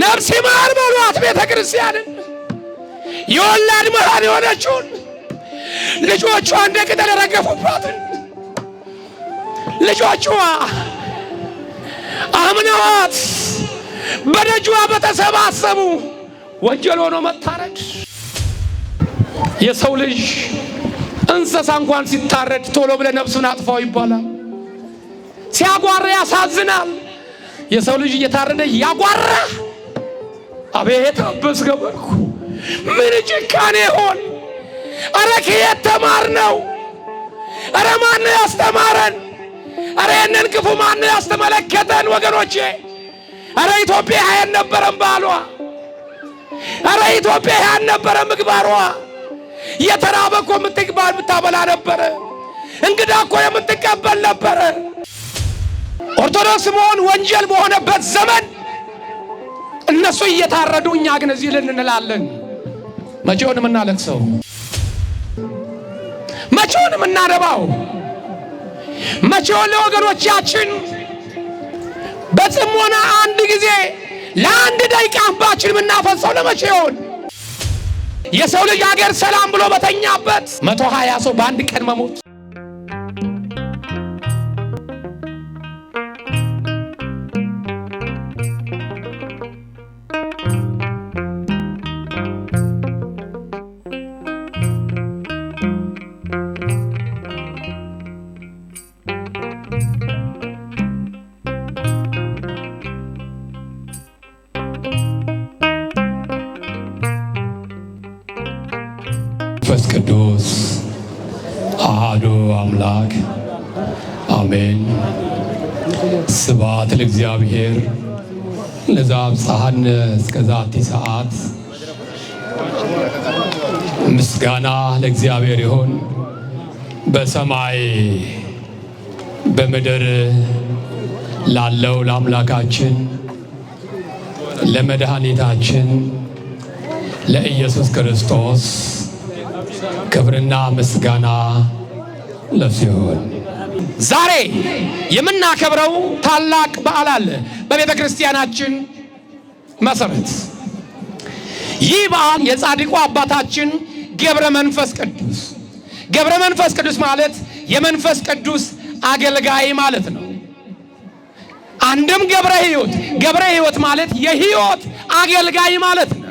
ነፍስ ይማር በሏት ቤተ ክርስቲያንን የወላድ መሃን የሆነችውን ልጆቿ እንደ ቅጠል የረገፉባትን ልጆቿ አምነዋት በደጇ በተሰባሰቡ ወንጀል ሆኖ መታረድ። የሰው ልጅ እንስሳ እንኳን ሲታረድ ቶሎ ብለ ነፍሱን አጥፋው ይባላል። ሲያጓራ ያሳዝናል። የሰው ልጅ እየታረደ ያጓራ። አቤት አበስገበኩ ምን ጭካኔ ሆን! አረ ከየት ተማርነው? አረ ማን ያስተማረን? አረ የነን ክፉ ማን ያስተመለከተን? ወገኖቼ አረ ኢትዮጵያ ያልነበረም ባሏ፣ አረ ኢትዮጵያ ያልነበረም ምግባሯ። የተራበ እኮ የምታበላ ነበረ። እንግዳ እኮ የምትቀበል ነበረ። ኦርቶዶክስ መሆን ወንጀል በሆነበት ዘመን እነሱ እየታረዱ እኛ ግን እዚህ ልንላለን። መቼውን የምናለቅሰው? መቼውን የምናነባው? መቼውን ለወገኖቻችን በጽሞና አንድ ጊዜ ለአንድ ደቂቃ እንባችን የምናፈሰው ለመቼውን? የሰው ልጅ ሀገር ሰላም ብሎ በተኛበት 120 ሰው በአንድ ቀን መሞት። መንፈስ ቅዱስ አሐዱ አምላክ አሜን። ስብሐት ለእግዚአብሔር ለዘአብጽሐነ እስከዛቲ ሰዓት። ምስጋና ለእግዚአብሔር ይሁን በሰማይ በምድር ላለው ለአምላካችን ለመድኃኒታችን ለኢየሱስ ክርስቶስ ክብርና ምስጋና ለእሱ ይሁን። ዛሬ የምናከብረው ታላቅ በዓል አለ በቤተ ክርስቲያናችን መሰረት። ይህ በዓል የጻድቁ አባታችን ገብረ መንፈስ ቅዱስ። ገብረ መንፈስ ቅዱስ ማለት የመንፈስ ቅዱስ አገልጋይ ማለት ነው። አንድም ገብረ ሕይወት፣ ገብረ ሕይወት ማለት የሕይወት አገልጋይ ማለት ነው።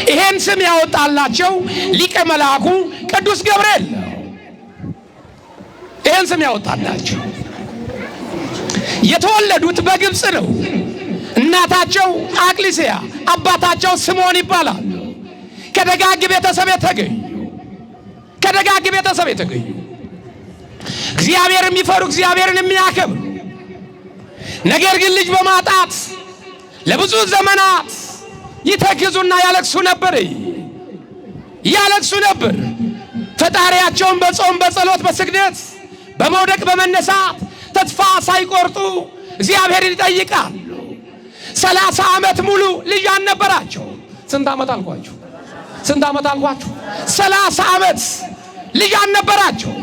ይሄን ስም ያወጣላቸው ሊቀ መልአኩ ቅዱስ ገብርኤል ነው። ይሄን ስም ያወጣላቸው። የተወለዱት በግብፅ ነው። እናታቸው አቅሊስያ፣ አባታቸው ስምዖን ይባላል። ከደጋግ ቤተሰብ የተገኙ እግዚአብሔር የሚፈሩ እግዚአብሔርን የሚያከብሩ፣ ነገር ግን ልጅ በማጣት ለብዙ ዘመናት ይተክዙና ያለቅሱ ነበር። ፈጣሪያቸውን በጾም በጸሎት በስግደት በመውደቅ በመነሳት ተስፋ ሳይቆርጡ እግዚአብሔርን ይጠይቃሉ። 30 ዓመት ሙሉ ልጅ አልነበራቸው። ስንት ዓመት አልኳችሁ? 30 ዓመት ልጅ አልነበራቸው።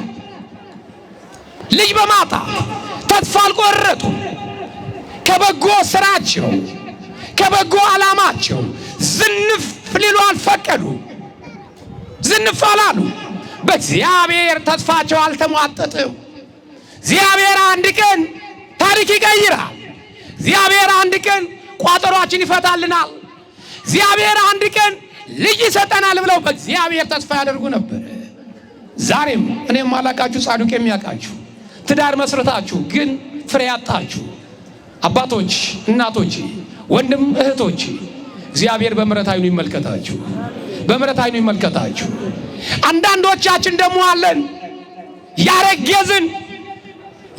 ልጅ በማጣት ተስፋ አልቆረጡ። ከበጎ ስራቸው ከበጎ ዓላማቸው ዝንፍ ሊሉ አልፈቀዱ። ዝንፍ አላሉ። በእግዚአብሔር ተስፋቸው አልተሟጠጥም። እግዚአብሔር አንድ ቀን ታሪክ ይቀይራል። እግዚአብሔር አንድ ቀን ቋጠሯችን ይፈታልናል። እግዚአብሔር አንድ ቀን ልጅ ይሰጠናል ብለው በእግዚአብሔር ተስፋ ያደርጉ ነበር። ዛሬም እኔም አላቃችሁ ጻድቅ የሚያውቃችሁ ትዳር መስረታችሁ ግን ፍሬ ያጣችሁ አባቶች፣ እናቶች፣ ወንድም እህቶች እግዚአብሔር በምሕረት ዓይኑ ይመልከታችሁ። አንዳንዶቻችን ደግሞ አለን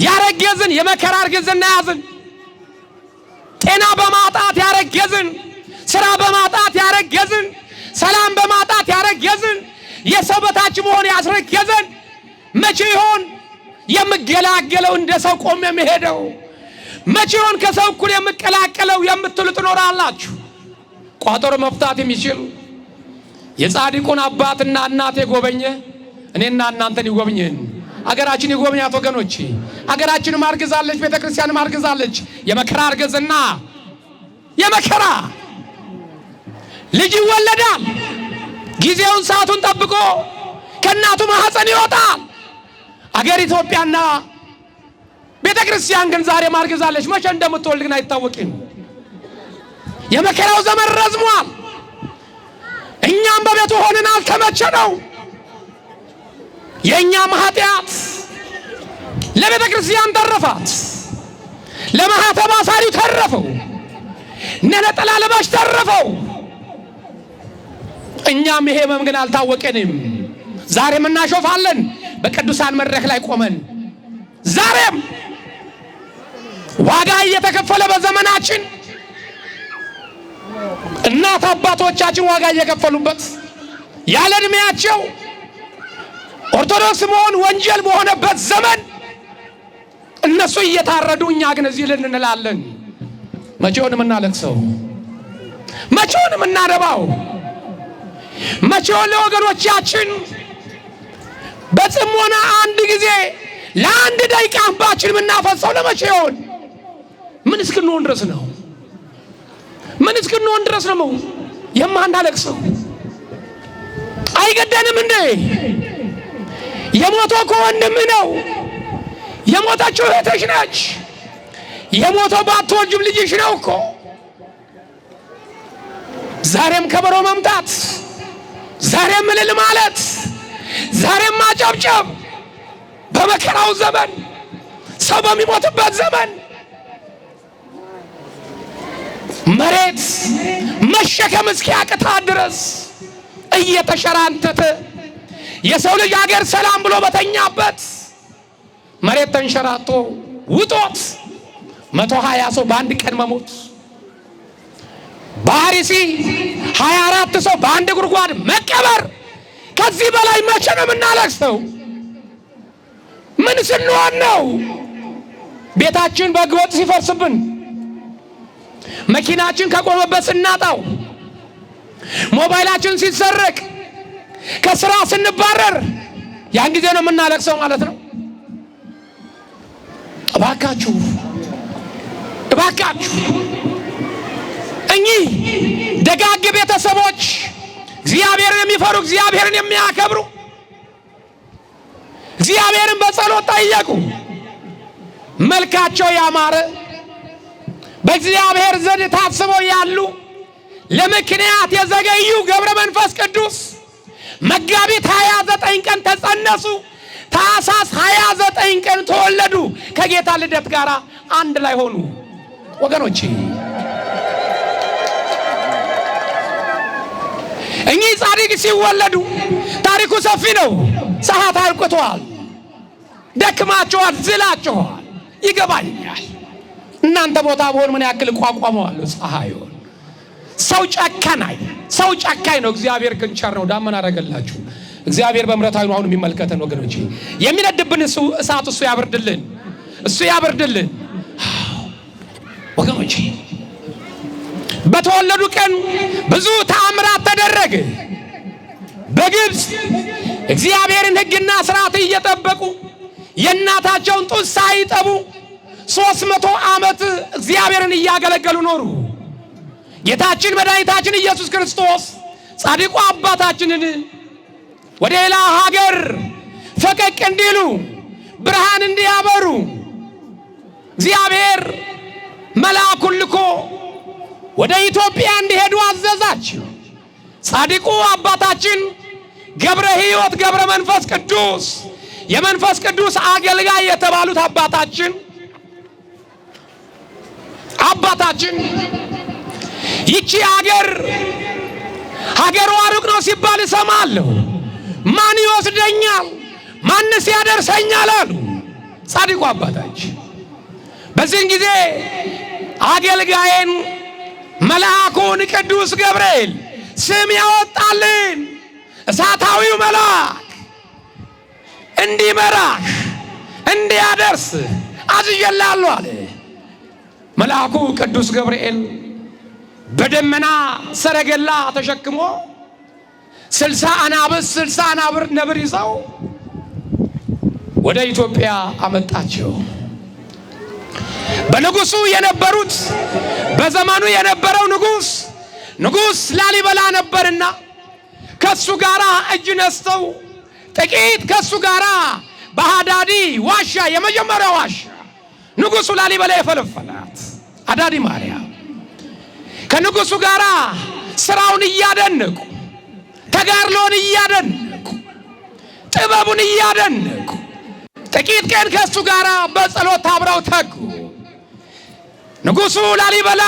ያረገዝን የመከራ እርግዝና ያዝን፣ ጤና በማጣት ያረገዝን፣ ስራ በማጣት ያረገዝን፣ ሰላም በማጣት ያረገዝን፣ የሰው በታች መሆን ያስረገዘን። መቼ ይሆን የምገላገለው እንደ ሰው ቆም የምሄደው? መቼ ይሆን ከሰው እኩል የምቀላቀለው የምትሉ ትኖራላችሁ። ቋጠሮ መፍታት የሚችል የጻድቁን አባትና እናት የጎበኘ እኔና እናንተን ይጎብኝን። አገራችን ይጎብኛት ወገኖች። አገራችንም አርግዛለች፣ ቤተክርስቲያንም አርግዛለች። የመከራ እርግዝና የመከራ ልጅ ይወለዳል። ጊዜውን ሰዓቱን ጠብቆ ከእናቱ ማህፀን ይወጣል። አገር ኢትዮጵያና ቤተ ክርስቲያን ግን ዛሬ ማርገዛለች። መቼ እንደምትወልድ ግን አይታወቅም። የመከራው ዘመን ረዝሟል። እኛም በቤቱ ሆነናል። ተመቸነው። የእኛም ኃጢአት ለቤተ ክርስቲያን ተረፋት፣ ለማህተብ አሳሪው ተረፈው፣ ነጠላ ለባሽ ተረፈው። እኛም ይሄ ህመም ግን አልታወቀንም። ዛሬም እናሾፋለን በቅዱሳን መድረክ ላይ ቆመን። ዛሬም ዋጋ እየተከፈለ በዘመናችን እናት አባቶቻችን ዋጋ እየከፈሉበት ያለ ዕድሜያቸው ኦርቶዶክስ መሆን ወንጀል በሆነበት ዘመን እነሱ እየታረዱ እኛ ግን እዚህ ልንላለን። መቼውን የምናለቅሰው? መቼውን የምናነባው? መቼውን ለወገኖቻችን በጽሞና አንድ ጊዜ ለአንድ ደቂቃ እንባችን የምናፈሰው? ለመቼ ይሆን? ምን እስክንሆን ድረስ ነው? ምን እስክንሆን ድረስ ነው የማናለቅሰው? አይገደንም እንዴ? የሞተው እኮ ወንድምህ ነው። የሞተችው እህትሽ ነች። የሞተው ባትወልጂም ልጅሽ ነው እኮ። ዛሬም ከበሮ መምታት፣ ዛሬም እልል ማለት፣ ዛሬም ማጨብጨብ በመከራው ዘመን፣ ሰው በሚሞትበት ዘመን መሬት መሸከም እስኪያቅታት ድረስ እየተሸራተተ የሰው ልጅ አገር ሰላም ብሎ በተኛበት መሬት ተንሸራቶ ውጦት 120 ሰው በአንድ ቀን መሞት፣ በአርሲ 24 ሰው በአንድ ጉድጓድ መቀበር። ከዚህ በላይ መቼ ነው የምናለቅሰው? ምን ስንሆን ነው? ቤታችን በሕገወጥ ሲፈርስብን፣ መኪናችን ከቆመበት ስናጣው፣ ሞባይላችን ሲሰረቅ፣ ከስራ ስንባረር፣ ያን ጊዜ ነው የምናለቅሰው ማለት ነው። እባካችሁ እባካችሁ እኚህ ደጋግ ቤተሰቦች እግዚአብሔርን የሚፈሩ እግዚአብሔርን የሚያከብሩ እግዚአብሔርን በጸሎት ጠየቁ። መልካቸው ያማረ በእግዚአብሔር ዘንድ ታስበው ያሉ ለምክንያት የዘገዩ ገብረ መንፈስ ቅዱስ መጋቢት 29 ቀን ተጸነሱ። ታኅሳስ 29 ቀን ተወለዱ። ከጌታ ልደት ጋር አንድ ላይ ሆኑ። ወገኖቼ እኚህ ጻድቅ ሲወለዱ ታሪኩ ሰፊ ነው። ሰዓት አልቆቷል። ደክማቸዋል፣ ዝላቸዋል። ይገባኛል። እናንተ ቦታ ብሆን ምን ያክል ቋቋመዋለሁ ፀሐዩን። ሰው ጨካኝ ነው። እግዚአብሔር ግን ቸር ነው። ዳመና አደረገላችሁ። እግዚአብሔር በምሕረት ዓይኑ አሁን የሚመልከተን ወገኖቼ፣ የሚነድብን እሳት እሱ ያብርድልን። ወገኖቼ በተወለዱ ቀን ብዙ ተአምራት ተደረገ። በግብፅ እግዚአብሔርን ሕግና ሥርዓት እየጠበቁ የእናታቸውን ጡት ሳይጠቡ 300 ዓመት እግዚአብሔርን እያገለገሉ ኖሩ። ጌታችን መድኃኒታችን ኢየሱስ ክርስቶስ ጻድቁ አባታችንን ወደ ሌላ ሀገር ፈቀቅ እንዲሉ ብርሃን እንዲያበሩ እግዚአብሔር መልአኩን ልኮ ወደ ኢትዮጵያ እንዲሄዱ አዘዛቸው። ጻድቁ አባታችን ገብረ ሕይወት ገብረ መንፈስ ቅዱስ የመንፈስ ቅዱስ አገልጋይ የተባሉት አባታችን ይቺ ሀገሯ ሩቅ ነው ሲባል እሰማለሁ። ማን ይወስደኛል? ማንስ ያደርሰኛል አሉ ጻድቁ አባታችን። በዚህን ጊዜ አገልጋይን መልአኩን ቅዱስ ገብርኤል ስም ያወጣልን እሳታዊው መልአክ እንዲመራህ እንዲያደርስ አዝዤልሃለሁ አለ። መልአኩ ቅዱስ ገብርኤል በደመና ሰረገላ ተሸክሞ 60 ነብር ይዘው ወደ ኢትዮጵያ አመጣቸው። በንጉሱ የነበሩት በዘመኑ የነበረው ንጉስ ላሊበላ ነበርና ከሱ ጋራ እጅ ነስተው ጥቂት ከሱ ጋራ በሃዳዲ ዋሻ የመጀመሪያው ዋሻ ንጉሱ ላሊበላ የፈለፈላት ሃዳዲ ማርያም ከንጉሱ ጋራ ስራውን እያደነቁ ተጋድሎውን እያደነቁ ጥበቡን እያደነቁ ጥቂት ቀን ከሱ ጋራ በጸሎት አብረው ተጉ። ንጉሱ ላሊበላ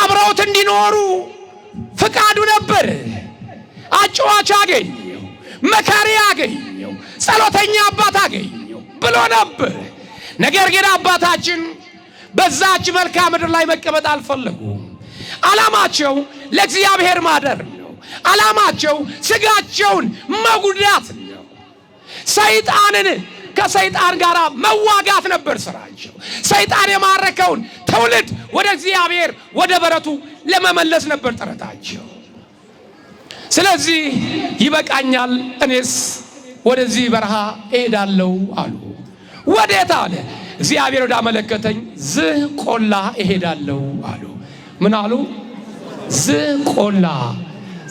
አብረውት እንዲኖሩ ፍቃዱ ነበር። አጫዋች አገኘው፣ መካሪ አገኘው፣ ጸሎተኛ አባት አገኘው ብሎ ነበር። ነገር ግን አባታችን በዛች መልክዓ ምድር ላይ መቀመጥ አልፈለጉም። ዓላማቸው ለእግዚአብሔር ማደር ነው። ዓላማቸው ስጋቸውን መጉዳት ነው። ሰይጣንን ከሰይጣን ጋር መዋጋት ነበር ስራቸው። ሰይጣን የማረከውን ትውልድ ወደ እግዚአብሔር ወደ በረቱ ለመመለስ ነበር ጥረታቸው። ስለዚህ ይበቃኛል፣ እኔስ ወደዚህ በረሃ እሄዳለሁ አሉ። ወዴት አለ? እግዚአብሔር ወዳመለከተኝ ዝቆላ እሄዳለሁ አሉ። ምን አሉ? ዝቆላ።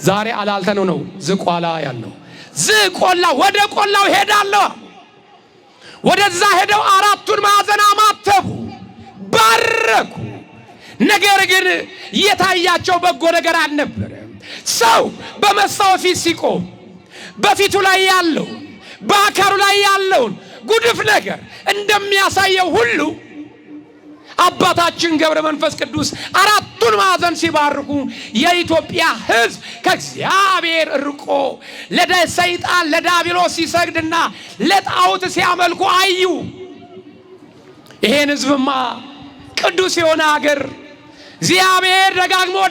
ዛሬ አላልተነው ነው ዝቋላ ያለው። ዝቆላ ወደ ቆላው እሄዳለሁ። ወደዛ ሄደው አራቱን ማዕዘን አማተቡ፣ ባረኩ። ነገር ግን የታያቸው በጎ ነገር አልነበረም። ሰው በመስታወት ፊት ሲቆም በፊቱ ላይ ያለውን በአካሉ ላይ ያለውን ጉድፍ ነገር እንደሚያሳየው ሁሉ አባታችን ገብረ መንፈስ ቅዱስ አራቱን ማዕዘን ሲባርኩ የኢትዮጵያ ሕዝብ ከእግዚአብሔር ርቆ ለሰይጣን ለዲያብሎስ ሲሰግድና ለጣዖት ሲያመልኩ አዩ። ይሄን ሕዝብማ ቅዱስ የሆነ ሀገር እግዚአብሔር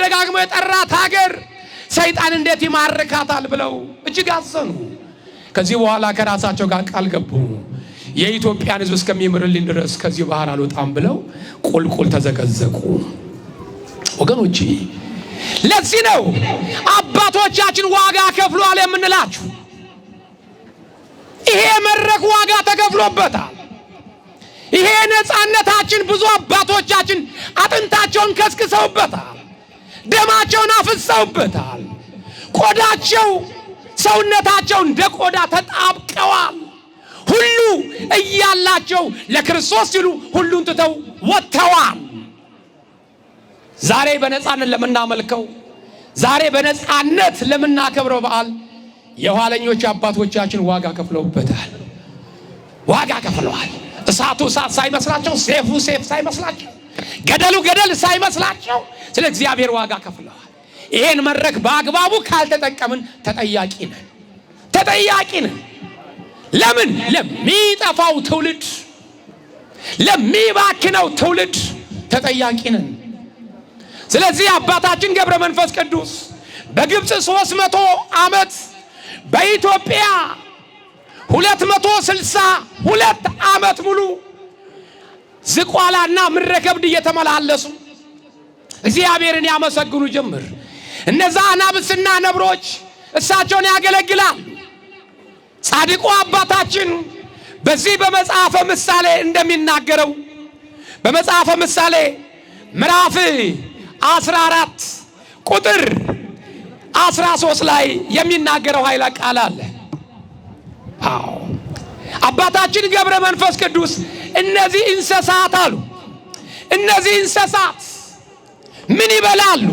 ደጋግሞ የጠራት ሀገር ሰይጣን እንዴት ይማርካታል ብለው እጅግ አዘኑ። ከዚህ በኋላ ከራሳቸው ጋር ቃል ገቡ። የኢትዮጵያን ሕዝብ እስከሚምርልኝ ድረስ ከዚህ ባህር አልወጣም ብለው ቁልቁል ተዘቀዘቁ። ወገኖቼ ለዚህ ነው አባቶቻችን ዋጋ ከፍለዋል የምንላችሁ። ይሄ መድረክ ዋጋ ተከፍሎበታል። ይሄ ነፃነታችን ብዙ አባቶቻችን አጥንታቸውን ከስክሰውበታል፣ ደማቸውን አፍሰውበታል። ቆዳቸው ሰውነታቸው እንደ ቆዳ ተጣብቀዋል። ሁሉ እያላቸው ለክርስቶስ ሲሉ ሁሉን ትተው ወጥተዋል። ዛሬ በነፃነት ለምናመልከው፣ ዛሬ በነፃነት ለምናከብረው በዓል የኋለኞች አባቶቻችን ዋጋ ከፍለውበታል። ዋጋ ከፍለዋል። እሳቱ እሳት ሳይመስላቸው፣ ሴፉ ሴፍ ሳይመስላቸው፣ ገደሉ ገደል ሳይመስላቸው ስለ እግዚአብሔር ዋጋ ከፍለዋል። ይሄን መድረክ በአግባቡ ካልተጠቀምን ተጠያቂ ነን። ለምን? ለሚጠፋው ትውልድ፣ ለሚባክነው ትውልድ ተጠያቂ ነን። ስለዚህ አባታችን ገብረ መንፈስ ቅዱስ በግብፅ 300 ዓመት በኢትዮጵያ 262 ዓመት ሙሉ ዝቋላና ምድረ ከብድ እየተመላለሱ እግዚአብሔርን ያመሰግኑ ጀመር። እነዛ አናብስትና ነብሮች እሳቸውን ያገለግላሉ። ጻድቁ አባታችን በዚህ በመጽሐፈ ምሳሌ እንደሚናገረው በመጽሐፈ ምሳሌ ምዕራፍ 14 ቁጥር 13 ላይ የሚናገረው ኃይለ ቃል አለ። አዎ አባታችን ገብረ መንፈስ ቅዱስ እነዚህ እንስሳት አሉ፣ እነዚህ እንስሳት ምን ይበላሉ?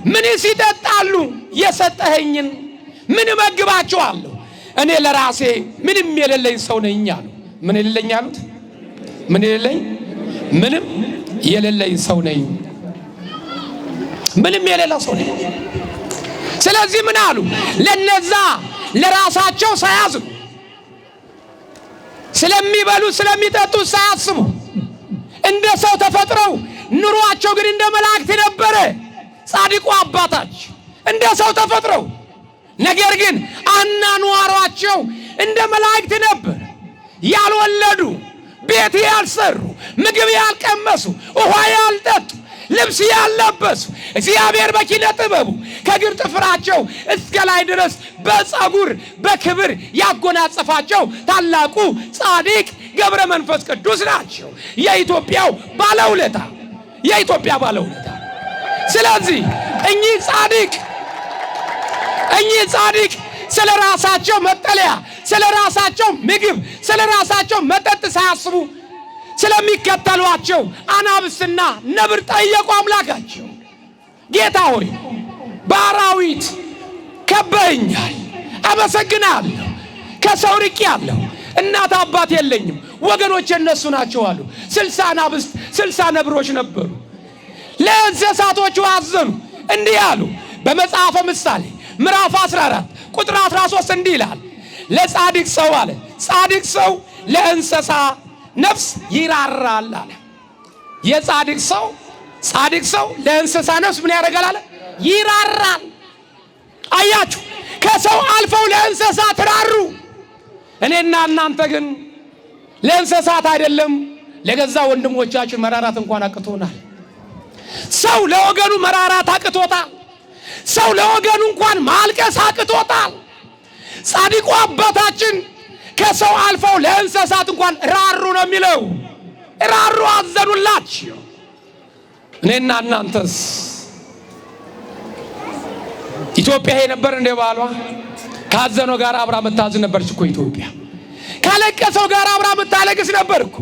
ምን ይጠጣሉ? የሰጠኸኝን ምን እመግባቸዋለሁ? እኔ ለራሴ ምንም የሌለኝ ሰው ነኝ አሉ። ምን የሌለኝ አሉት? ምን የሌለኝ? ምንም የሌለኝ ሰው ነኝ። ምንም የሌለው ሰው ነኝ። ስለዚህ ምን አሉ? ለነዛ ለራሳቸው ሳያዝኑ ስለሚበሉ ስለሚጠጡ ሳያስቡ እንደ ሰው ተፈጥረው ኑሯቸው ግን እንደ መላእክት ነበረ። ጻድቁ አባታችን እንደ ሰው ተፈጥረው ነገር ግን አኗኗሯቸው እንደ መላእክት ነበር። ያልወለዱ፣ ቤት ያልሰሩ፣ ምግብ ያልቀመሱ፣ ውሃ ያልጠጡ፣ ልብስ ያልለበሱ እግዚአብሔር በኪነ ጥበቡ ከእግር ጥፍራቸው እስከ ላይ ድረስ በፀጉር በክብር ያጎናጸፋቸው ታላቁ ጻድቅ ገብረ መንፈስ ቅዱስ ናቸው። የኢትዮጵያ ባለውለታ። ስለዚህ እኚህ ጻድቅ ስለ ራሳቸው መጠለያ፣ ስለ ራሳቸው ምግብ፣ ስለ ራሳቸው መጠጥ ሳያስቡ ስለሚከተሏቸው አናብስትና ነብር ጠየቁ አምላካቸው። ጌታ ሆይ በአራዊት ከበኸኛል፣ አመሰግናለሁ። ከሰው ርቄአለሁ፣ እናት አባት የለኝም፣ ወገኖች እነሱ ናቸው አሉ። 60 አናብስት 60 ነብሮች ነበሩ። ለእንስሳቶቹ አዘኑ፣ እንዲህ አሉ። በመጽሐፈ ምሳሌ ምዕራፍ 14 ቁጥር 13 እንዲህ ይላል፣ ለጻድቅ ሰው አለ ጻድቅ ሰው ለእንስሳ ነፍስ ይራራል አለ። የጻድቅ ሰው ለእንስሳ ነፍስ ምን ያደርጋል አለ? ይራራል። አያችሁ፣ ከሰው አልፈው ለእንስሳት ራሩ። እኔና እናንተ ግን ለእንስሳት አይደለም ለገዛ ወንድሞቻችን መራራት እንኳን አቅቶናል። ሰው ለወገኑ መራራት አቅቶታል። ሰው ለወገኑ እንኳን ማልቀስ አቅቶታል። ጻድቁ አባታችን ከሰው አልፈው ለእንስሳት እንኳን ራሩ ነው የሚለው። ራሩ፣ አዘኑላቸው። እኔና እናንተስ? ኢትዮጵያ ይሄ ነበር እንደ ባሏ ካዘነው ጋር አብራ መታዝን ነበርች እኮ ኢትዮጵያ። ካለቀሰው ጋር አብራ መታለቅስ ነበር እኮ።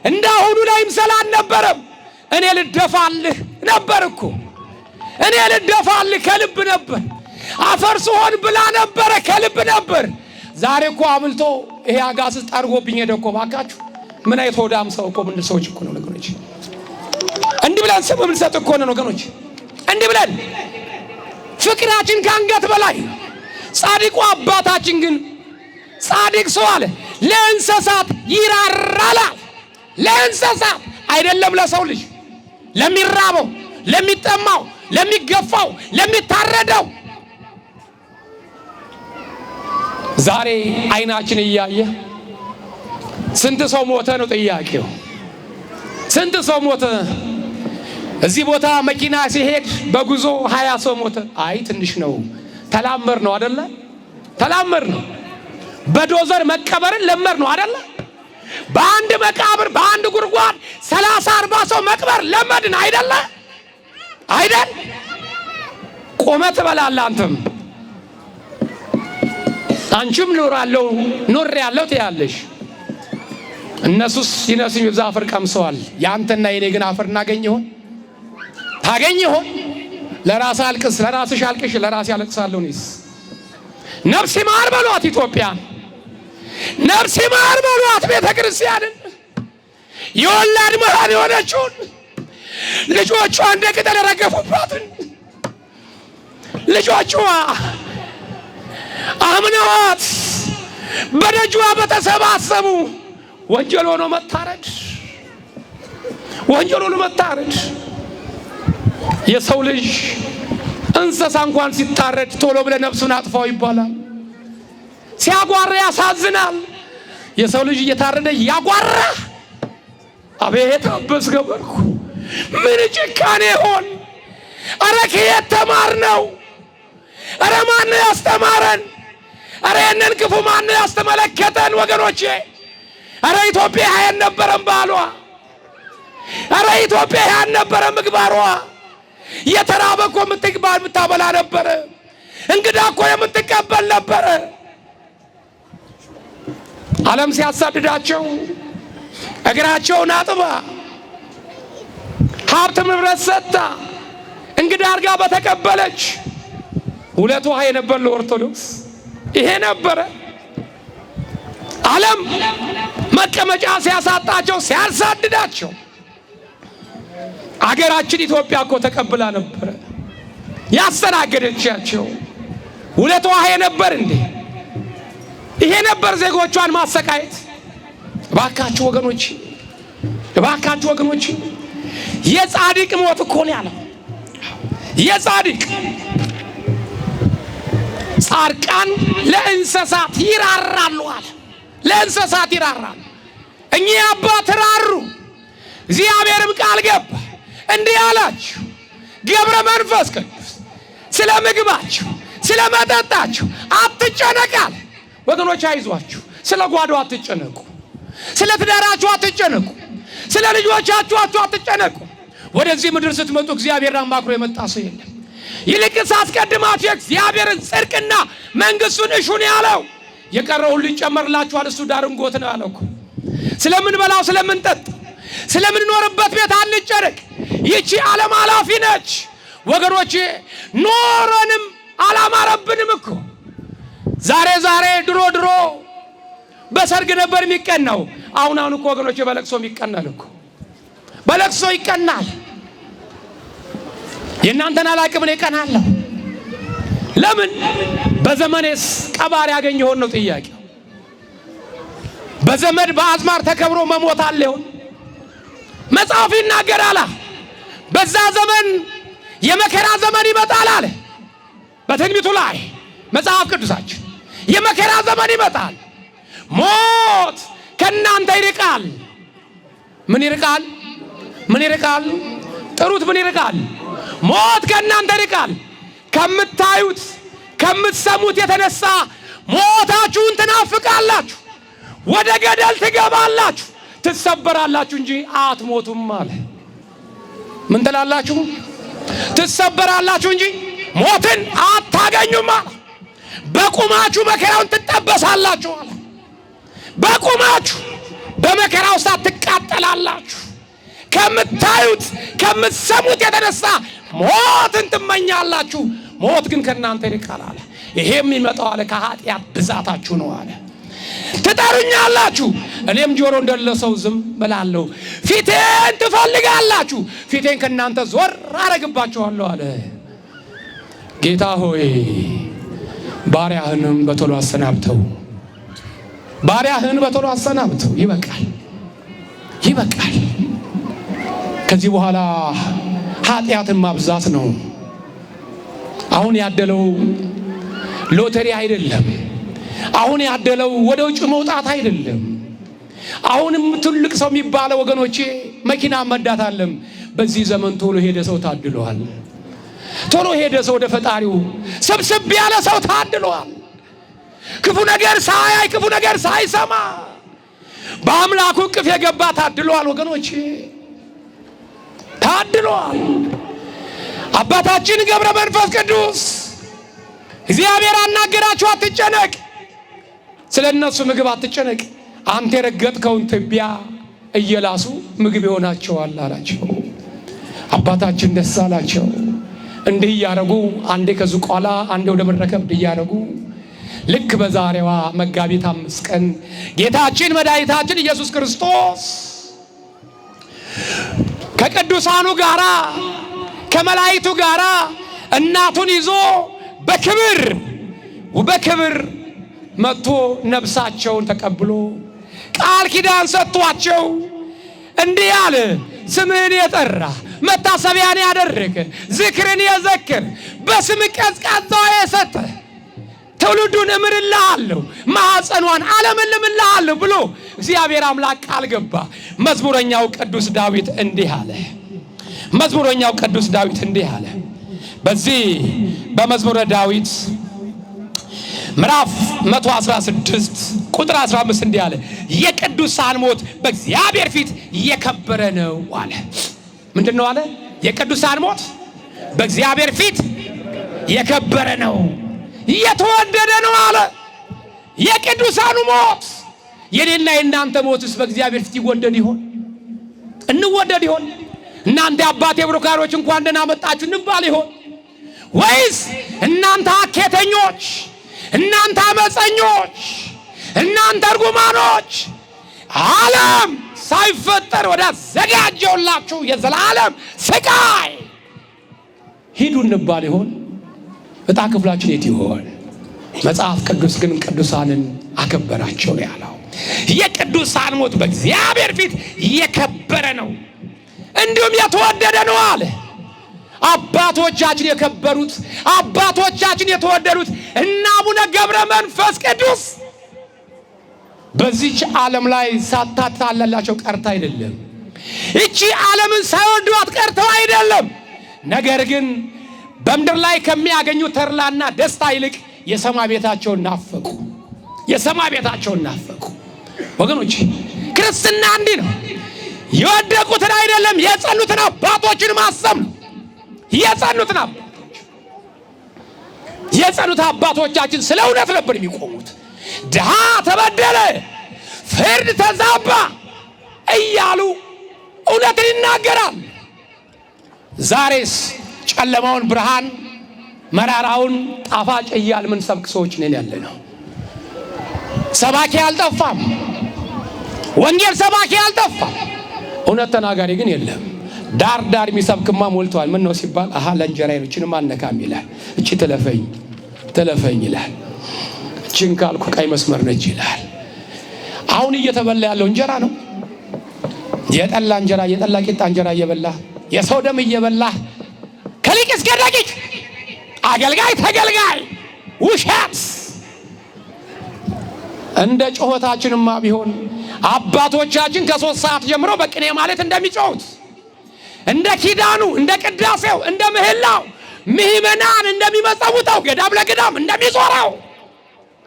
እንዳሁኑ ላይ ምሰል አልነበረም። እኔ ልደፋልህ ነበር እኮ። እኔ ልደፋልህ ከልብ ነበር። አፈር ስሆን ብላ ነበረ ከልብ ነበር። ዛሬ እኮ አብልቶ ይሄ አጋስስ ጠርጎብኝ ሄደ እኮ። ባካችሁ ምን አይቶ ዳም ሰው እኮ ምን ሰዎች እኮ ነው ነገሮች። እንዲህ ብለን ስም የምንሰጥ እኮ ነው ነገሮች። እንዲህ ብለን ፍቅራችን ከአንገት በላይ። ጻድቁ አባታችን ግን ጻድቅ ሰው አለ ለእንስሳት ይራራል። ለእንስሳት አይደለም ለሰው ልጅ፣ ለሚራበው፣ ለሚጠማው፣ ለሚገፋው፣ ለሚታረደው። ዛሬ አይናችን እያየ ስንት ሰው ሞተ ነው ጥያቄው። ስንት ሰው ሞተ? እዚህ ቦታ መኪና ሲሄድ በጉዞ 20 ሰው ሞተ። አይ ትንሽ ነው፣ ተላመር ነው አይደለ? ተላመር ነው። በዶዘር መቀበርን ለመር ነው አይደለ? በአንድ መቃብር በአንድ ጉድጓድ 30-40 ሰው መቅበር ለመድን አይደለ? አይደል? ቆመት ትበላለህ አንተም፣ አንቺም ኑር ያለው ትያለሽ። እነሱስ ሲነሱኝ ይብዛ አፈር ቀምሰዋል። ያንተና የኔ ግን አፈር እናገኝ ይሆን? ታገኝ ይሆን? ለራስህ አልቅስ፣ ለራስሽ አልቅሽ፣ ለራሴ አለቅሳለሁ። እኔስ ነፍስ ይማር በሏት ኢትዮጵያን፣ ነፍስ ይማር በሏት ቤተ ክርስቲያንን። የወላድ መሃን የሆነችውን ልጆቿ እንደ ቅጠል የረገፉባትን ልጆቿ አምነዋት በደጇ በተሰባሰቡ ወንጀል ሆኖ መታረድ። የሰው ልጅ እንስሳ እንኳን ሲታረድ ቶሎ ብለ ነፍሱን አጥፋው ይባላል። ሲያጓራ ያሳዝናል። የሰው ልጅ እየታረደ ያጓራ። አቤት አበስ ገበርኩ። ምን ጭካኔ ሆን! አረ ከየት ተማርነው? አረ ማን ያስተማረን? አረ የነን ክፉ ማን ያስተመለከተን? ወገኖቼ አረ ኢትዮጵያ ያን ነበረም ባሏ። አረ ኢትዮጵያ ያን ነበረ ምግባሯ። የተራበ እኮ የምታበላ ነበረ። እንግዳ እኮ የምትቀበል ነበረ። ዓለም ሲያሳድዳቸው እግራቸውን አጥባ ሀብት ንብረት ሰጥታ እንግዳ አርጋ በተቀበለች ሁለት ውሃ የነበር ለኦርቶዶክስ ይሄ ነበረ። ዓለም መቀመጫ ሲያሳጣቸው ሲያሳድዳቸው አገራችን ኢትዮጵያ እኮ ተቀብላ ነበረ ያስተናገደቻቸው። ሁለት ውሃ የነበር እንዴ ይሄ ነበር ዜጎቿን ማሰቃየት። እባካችሁ ወገኖች የጻድቅ ሞት እኮ ነው ያለው። የጻድቅ ጻድቃን ለእንስሳት ይራራሉ አለ። ለእንስሳት ይራራሉ። እኚህ አባት ራሩ። እግዚአብሔርም ቃል ገባ እንዲህ አላችሁ፣ ገብረ መንፈስ ቅዱስ ስለ ምግባችሁ ስለ መጠጣችሁ አትጨነቃል። ወገኖች አይዟችሁ፣ ስለ ጓዳው አትጨነቁ። ስለ ትዳራችሁ አትጨነቁ። ስለ ልጆቻችሁ አትጨነቁ። ወደዚህ ምድር ስትመጡ እግዚአብሔርን አማክሮ የመጣ ሰው የለም። ይልቅስ አስቀድማችሁ እግዚአብሔርን ጽድቅና መንግስቱን እሹ ነው ያለው። የቀረው ሁሉ ይጨመርላችኋል። እሱ ዳርንጎት ነው ያለው እኮ። ስለምንበላው ስለምንጠጥ ስለምንኖርበት ቤት አንጨነቅ። ይቺ ዓለም አላፊ ነች ወገኖቼ። ኖረንም አላማረብንም እኮ። ዛሬ ድሮ በሰርግ ነበር የሚቀናው። አሁን እኮ ወገኖቼ በለቅሶ ይቀናል እኮ። በለቅሶ ይቀናል። የእናንተን አላቅም እኔ እቀናለሁ። ለምን? በዘመኔስ ቀባሪ ያገኘውን ነው ጥያቄው። በዘመድ በአዝማር ተከብሮ መሞት አለ ይሆን? መጽሐፍ ይናገራል። በዛ ዘመን የመከራ ዘመን ይመጣል አለ በትንቢቱ ላይ መጽሐፍ ቅዱሳችን። የመከራ ዘመን ይመጣል። ሞት ከእናንተ ይርቃል። ምን ይርቃል? ምን ይርቃል? ጥሩት። ምን ይርቃል? ሞት ከእናንተ ይርቃል። ከምታዩት ከምትሰሙት የተነሳ ሞታችሁን ትናፍቃላችሁ። ወደ ገደል ትገባላችሁ፣ ትሰበራላችሁ እንጂ አትሞቱም አለ። ምን ትላላችሁ? ትሰበራላችሁ እንጂ ሞትን አታገኙም አለ። በቁማችሁ መከራውን ትጠበሳላችሁ አለ። በቁማችሁ በመከራ ውስጥ ትቃጠላላችሁ። ከምታዩት ከምትሰሙት የተነሳ ሞትን ትመኛላችሁ። ሞት ግን ከእናንተ ይርቃል አለ። ይሄም የሚመጣው አለ ከኃጢአት ብዛታችሁ ነው አለ። ትጠሩኛላችሁ፣ እኔም ጆሮ እንደሌለው ዝም እላለሁ። ፊቴን ትፈልጋላችሁ፣ ፊቴን ከእናንተ ዞር አረግባችኋለሁ አለ። ጌታ ሆይ ባሪያህንም በቶሎ አሰናብተው፣ ባሪያህን በቶሎ አሰናብተው። ይበቃል። ከዚህ በኋላ ኃጢአትን ማብዛት ነው። አሁን ያደለው ሎተሪ አይደለም። አሁን ያደለው ወደ ውጭ መውጣት አይደለም። አሁንም ትልቅ ሰው የሚባለው ወገኖቼ መኪና መዳት አለም። በዚህ ዘመን ቶሎ ሄደ ሰው ታድሏል። ቶሎ ሄደ ሰው ወደ ፈጣሪው ሰብስብ ያለ ሰው ታድሏል። ክፉ ነገር ሳያይ ክፉ ነገር ሳይሰማ በአምላኩ እቅፍ የገባ ታድሏል ወገኖቼ፣ ታድሏል። አባታችን ገብረ መንፈስ ቅዱስ እግዚአብሔር አናገራችሁ፣ አትጨነቅ፣ ስለነሱ ምግብ አትጨነቅ፣ አንተ የረገጥከውን ትቢያ እየላሱ ምግብ ይሆናቸዋል አላቸው። አባታችን ደስ አላቸው። እንዲህ እያረጉ አንዴ ከዝቋላ አንዴ ወደ መረከብ እያረጉ ልክ በዛሬዋ መጋቢት 5 ቀን ጌታችን መድኃኒታችን ኢየሱስ ክርስቶስ ከቅዱሳኑ ጋራ ከመላእክቱ ጋራ እናቱን ይዞ በክብር መጥቶ ነፍሳቸውን ተቀብሎ ቃል ኪዳን ሰጥቷቸው እንዲህ አለ። ስምህን የጠራ መታሰቢያን ያደረገ ዝክርን የዘክር በስም ቀዝቃዛ የሰጠ ትውልዱን እምርልሃለሁ ማኅፀኗን አለመልምልሃለሁ ብሎ እግዚአብሔር አምላክ ቃል ገባ። መዝሙረኛው ቅዱስ ዳዊት እንዲህ አለ። በዚህ በመዝሙረ ዳዊት ምዕራፍ 116 ቁጥር 15 እንዲህ አለ። የቅዱሳን ሞት በእግዚአብሔር ፊት የከበረ ነው አለ። ምንድን ነው አለ? የቅዱሳን ሞት በእግዚአብሔር ፊት የከበረ ነው፣ የተወደደ ነው አለ። የቅዱሳኑ ሞት የኔና የእናንተ ሞትስ በእግዚአብሔር ፊት ይወደድ ይሆን? እንወደድ ይሆን? እናንተ አባቴ ብሩካኖች እንኳን ደህና መጣችሁ እንባል ይሆን? ወይስ እናንተ አኬተኞች፣ እናንተ አመፀኞች፣ እናንተ እርጉማኖች ዓለም ሳይፈጠር ወደ አዘጋጀውላችሁ የዘላለም ስቃይ ሂዱ እንባል ይሆን? ዕጣ ክፍላችን የት ይሆን? መጽሐፍ ቅዱስ ግን ቅዱሳንን አከበራቸው ያለው የቅዱሳን ሞት በእግዚአብሔር ፊት የከበረ ነው እንዲሁም የተወደደ ነው አለ። አባቶቻችን የከበሩት አባቶቻችን የተወደዱት እና አቡነ ገብረ መንፈስ ቅዱስ በዚህች ዓለም ላይ ሳታታለላቸው ቀርታ አይደለም። እቺ ዓለምን ሳይወዷት ቀርተው አይደለም። ነገር ግን በምድር ላይ ከሚያገኙ ተድላና ደስታ ይልቅ የሰማይ ቤታቸውን ናፈቁ። ወገኖች ክርስትና እንዲህ ነው። የወደቁትን አይደለም የጸኑትን አባቶችን ማሰብ ነው። የጸኑት አባቶቻችን ስለ እውነት ነበር የሚቆሙት። ድሃ ተበደለ፣ ፍርድ ተዛባ እያሉ እውነትን ይናገራል። ዛሬስ ጨለማውን ብርሃን፣ መራራውን ጣፋጭ እያል ምን ሰብክ ሰዎች ነን ያለነው። ሰባኪ አልጠፋም፣ ወንጌል ሰባኪ አልጠፋም፣ እውነት ተናጋሪ ግን የለም። ዳር ዳር የሚሰብክማ ሞልቷል። ምን ነው ሲባል አሃ ለእንጀራዬ ነው እቺንም አልነካም ይላል። እቺ ትለፈኝ ይላል። እቺን ካልኩ ቀይ መስመር ነች ይላል። አሁን እየተበላ ያለው እንጀራ ነው። የጠላ እንጀራ፣ የጠላ ቂጣ እንጀራ እየበላ የሰው ደም እየበላ ከሊቅ እስከ ደቂቅ አገልጋይ ተገልጋይ ውሸት። እንደ ጮኸታችንማ ቢሆን አባቶቻችን ከ3 ሰዓት ጀምሮ በቅኔ ማለት እንደሚጮሁት እንደ ኪዳኑ፣ እንደ ቅዳሴው፣ እንደ ምህላው ምእመናን እንደሚመጸውተው ገዳም ለገዳም እንደሚዞረው